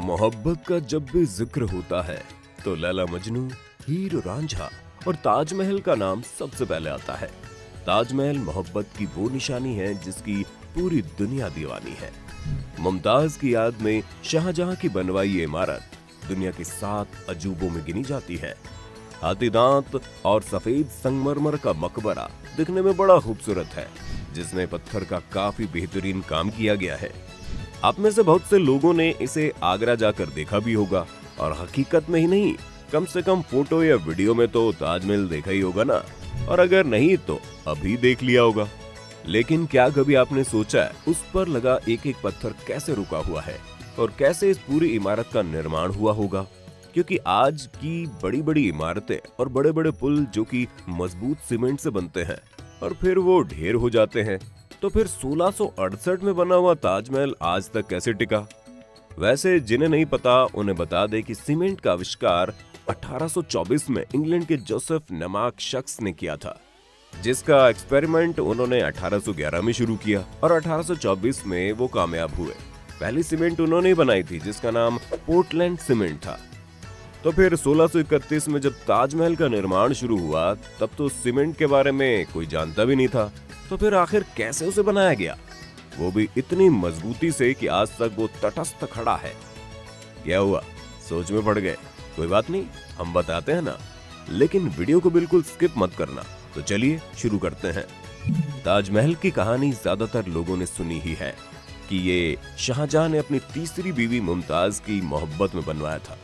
मोहब्बत का जब भी जिक्र होता है तो लैला मजनू, हीर रांझा और ताजमहल का नाम सबसे पहले आता है। ताजमहल मोहब्बत की वो निशानी है जिसकी पूरी दुनिया दीवानी है। मुमताज की याद में शाहजहां की बनवाई ये इमारत दुनिया के 7 अजूबों में गिनी जाती है। हाथी दांत और सफेद संगमरमर का मकबरा दिखने में बड़ा खूबसूरत है, जिसमें पत्थर का काफी बेहतरीन काम किया गया है। आप में से बहुत से लोगों ने इसे आगरा जाकर देखा भी होगा, और हकीकत में ही नहीं, कम से कम फोटो या वीडियो में तो ताजमहल देखा ही होगा ना, और अगर नहीं तो अभी देख लिया होगा। लेकिन क्या कभी आपने सोचा है उस पर लगा एक एक पत्थर कैसे रुका हुआ है और कैसे इस पूरी इमारत का निर्माण हुआ होगा? क्योंकि आज की बड़ी बड़ी इमारतें और बड़े बड़े पुल जो कि मजबूत सीमेंट से बनते हैं और फिर वो ढेर हो जाते हैं, तो फिर 1668 में बना हुआ ताजमहल आज तक कैसे टिका? वैसे जिन्हें नहीं पता उन्हें बता दे कि सीमेंट का आविष्कार 1824 में इंग्लैंड के जोसेफ नामक शख्स ने किया था, जिसका एक्सपेरिमेंट उन्होंने 1811 में शुरू किया और 1824 में वो कामयाब हुए। पहली सीमेंट उन्होंने ही बनाई थी जिसका नाम पोर्टलैंड सीमेंट था। तो फिर 1631 में जब ताजमहल का निर्माण शुरू हुआ तब तो सीमेंट के बारे में कोई जानता भी नहीं था। तो फिर आखिर कैसे उसे बनाया गया, वो भी इतनी मजबूती से कि आज तक वो तटस्थ खड़ा है? क्या हुआ, सोच में पड़ गए? कोई बात नहीं, हम बताते हैं ना, लेकिन वीडियो को बिल्कुल स्किप मत करना। तो चलिए शुरू करते हैं। ताजमहल की कहानी ज्यादातर लोगों ने सुनी ही है कि ये शाहजहां ने अपनी तीसरी बीवी मुमताज की मोहब्बत में बनवाया था,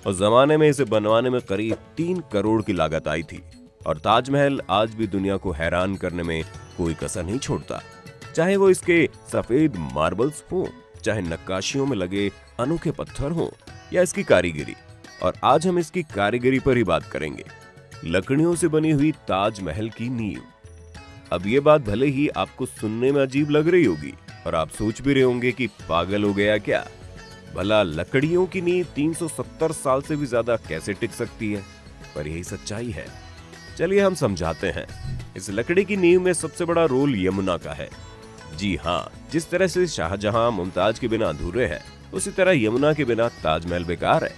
और जमाने में इसे बनवाने में करीब 3 करोड़ की लागत आई थी। और ताजमहल आज भी दुनिया को हैरान करने में कोई कसर नहीं छोड़ता, चाहे वो इसके सफेद मार्बल्स हो, चाहे नक्काशियों में लगे अनोखे पत्थर हो, या इसकी कारीगरी। और आज हम इसकी कारीगरी पर ही बात करेंगे। लकड़ियों से बनी हुई ताजमहल की नींव। अब ये बात भले ही आपको सुनने में अजीब लग रही होगी और आप सोच भी रहे होंगे कि पागल हो गया क्या, भला लकड़ियों की नींव 370 साल से भी ज्यादा कैसे टिक सकती है? पर यही सच्चाई है। चलिए हम समझाते हैं। इस लकड़ी की नींव में सबसे बड़ा रोल यमुना का है। जी हाँ, जिस तरह से शाहजहां मुमताज के बिना अधूरे है, उसी तरह यमुना के बिना ताजमहल बेकार है।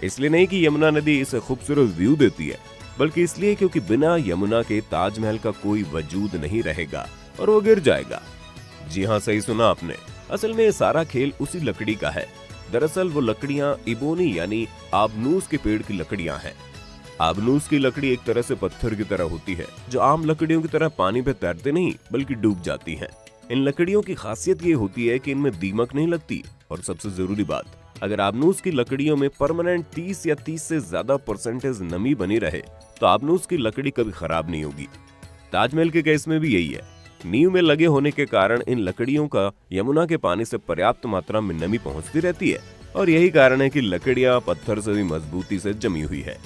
इसलिए नहीं कि यमुना नदी इसे खूबसूरत व्यू देती है, बल्कि इसलिए क्योंकि बिना यमुना के ताजमहल का कोई वजूद नहीं रहेगा और वो गिर जाएगा। जी हाँ, सही सुना आपने। असल में ये सारा खेल उसी लकड़ी का है। दरअसल वो लकड़ियां इबोनी यानी आबनूस के पेड़ की लकड़ियां हैं। आबनूस की लकड़ी एक तरह से पत्थर की तरह होती है, जो आम लकड़ियों की तरह पानी पे तैरते नहीं बल्कि डूब जाती हैं। इन लकड़ियों की खासियत ये होती है कि इनमें दीमक नहीं लगती, और सबसे जरूरी बात, अगर आबनूस की लकड़ियों में परमानेंट 30 या 30 से ज्यादा परसेंटेज नमी बनी रहे तो आबनूस की लकड़ी कभी खराब नहीं होगी। ताजमहल के केस में भी यही है। नींव में लगे होने के कारण इन लकड़ियों का यमुना के पानी से पर्याप्त मात्रा में नमी पहुंचती रहती है, और यही कारण है कि लकड़ियां पत्थर से भी मजबूती से जमी हुई है।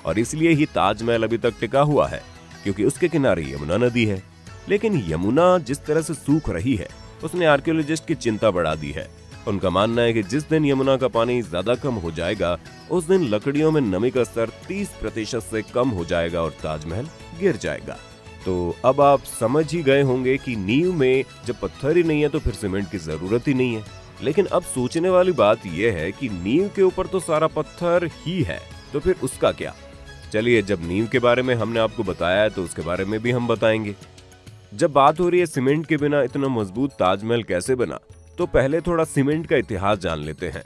और इसलिए ही ताजमहल अभी तक टिका हुआ है, क्योंकि उसके किनारे यमुना नदी है। लेकिन यमुना जिस तरह से सूख रही है, उसने आर्कियोलॉजिस्ट की चिंता बढ़ा दी है। उनका मानना है कि जिस दिन यमुना का पानी ज्यादा कम हो जाएगा, उस दिन लकड़ियों में नमी का स्तर 30% से कम हो जाएगा और ताजमहल गिर जाएगा। तो अब आप समझ ही गए होंगे कि नींव में जब पत्थर ही नहीं है तो फिर सीमेंट की जरूरत ही नहीं है। लेकिन अब सोचने वाली बात यह है कि नींव के ऊपर तो सारा पत्थर ही है, तो फिर उसका क्या? चलिए, जब नींव के बारे में हमने आपको बताया है तो उसके बारे में भी हम बताएंगे। जब बात हो रही है सीमेंट के बिना इतना मजबूत ताजमहल कैसे बना, तो पहले थोड़ा सीमेंट का इतिहास जान लेते हैं।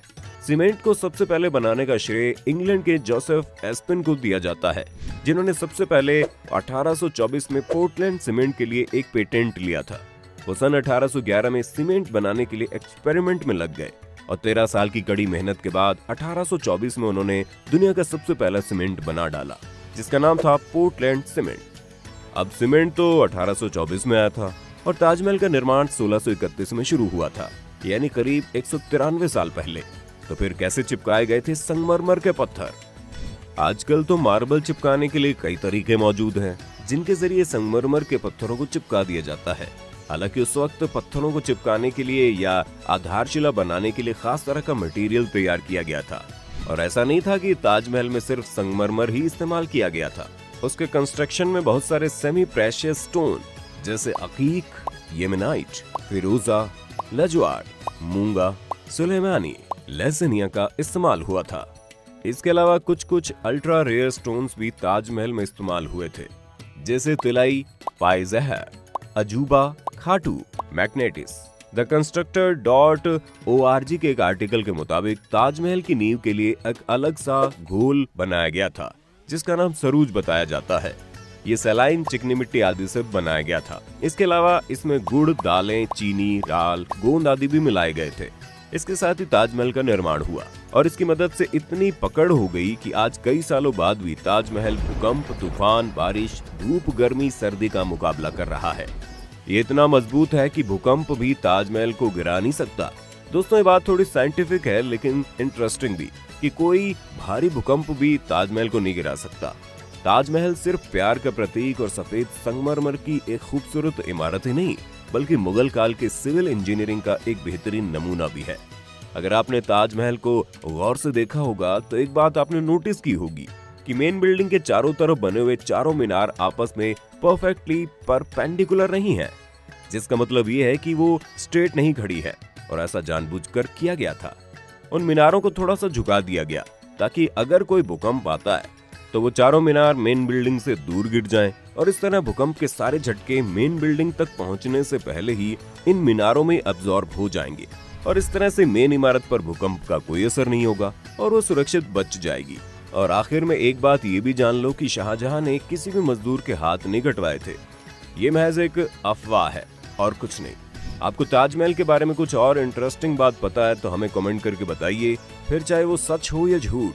सीमेंट को सबसे पहले बनाने का श्रेय इंग्लैंड के जोसेफ एस्पिन को दिया जाता है, जिन्होंने सबसे पहले 1824 में पोर्टलैंड सीमेंट के लिए एक पेटेंट लिया था। वो सन 1811 में सीमेंट बनाने के लिए एक्सपेरिमेंट में लग गए, और 13 साल की कड़ी मेहनत के बाद 1824 में उन्होंने दुनिया का सबसे पहला सीमेंट बना डाला, जिसका नाम था पोर्टलैंड सीमेंट। अब सीमेंट तो 1824 में आया था और ताजमहल का निर्माण 1631 में शुरू हुआ था, यानी करीब 193 साल पहले। तो फिर कैसे चिपकाए गए थे संगमरमर के पत्थर? आजकल तो मार्बल चिपकाने के लिए कई तरीके मौजूद हैं, जिनके जरिए संगमरमर के पत्थरों को चिपका दिया जाता है। हालांकि उस वक्त पत्थरों को चिपकाने के लिए या आधारशिला बनाने के लिए खास तरह का मटेरियल तैयार किया गया था, और ऐसा नहीं था कि ताजमहल में सिर्फ संगमरमर ही इस्तेमाल किया गया था। उसके कंस्ट्रक्शन में बहुत सारे सेमी प्रेशियस स्टोन जैसे अकीक, येमेनाइट, फिरोजा, लजवाड़, मूंगा, सुलेमानी, लहसनिया का इस्तेमाल हुआ था। इसके अलावा कुछ कुछ अल्ट्रा रेयर स्टोन्स भी ताजमहल में इस्तेमाल हुए थे, जैसे तिलाई, पाइजहर, अजूबा, खाटू, मैग्नेटिस। द Constructor.org के एक आर्टिकल के मुताबिक ताजमहल की नींव के लिए एक अलग सा घोल बनाया गया था, जिसका नाम सरूज बताया जाता है। ये सलाइन, चिकनी मिट्टी आदि से बनाया गया था। इसके अलावा इसमें गुड़, दालें, चीनी, राल, गोंद आदि भी मिलाए गए थे। इसके साथ ही ताजमहल का निर्माण हुआ और इसकी मदद से इतनी पकड़ हो गई कि आज कई सालों बाद भी ताजमहल भूकंप, तूफान, बारिश, धूप, गर्मी, सर्दी का मुकाबला कर रहा है। ये इतना मजबूत है कि भूकंप भी ताजमहल को गिरा नहीं सकता। दोस्तों, ये बात थोड़ी साइंटिफिक है लेकिन इंटरेस्टिंग भी, कि कोई भारी भूकंप भी ताजमहल को नहीं गिरा सकता। ताजमहल सिर्फ प्यार का प्रतीक और सफेद संगमरमर की एक खूबसूरत इमारत ही नहीं, बल्कि मुगल काल के सिविल इंजीनियरिंग का एक बेहतरीन नमूना भी है। अगर आपने ताजमहल को गौर से देखा होगा तो एक बात आपने नोटिस की होगी कि मेन बिल्डिंग के चारों तरफ बने हुए चारों मीनार आपस में परफेक्टली परपेंडिकुलर नहीं है, जिसका मतलब ये है कि वो स्ट्रेट नहीं खड़ी है, और ऐसा जानबूझकर किया गया था। उन मीनारों को थोड़ा सा झुका दिया गया ताकि अगर कोई भूकंप आता है तो वो चारों मीनार मेन बिल्डिंग से दूर गिर जाएं, और इस तरह भूकंप के सारे झटके मेन बिल्डिंग तक पहुंचने से पहले ही इन मीनारों में अब्जॉर्ब हो जाएंगे, और इस तरह से मेन इमारत पर भूकंप का कोई असर नहीं होगा और वो सुरक्षित बच जाएगी। और आखिर में एक बात ये भी जान लो कि शाहजहां ने किसी भी मजदूर के हाथ नहीं कटवाए थे। ये महज एक अफवाह है और कुछ नहीं। आपको ताजमहल के बारे में कुछ और इंटरेस्टिंग बात पता है तो हमें कमेंट करके बताइए, फिर चाहे वो सच हो या झूठ।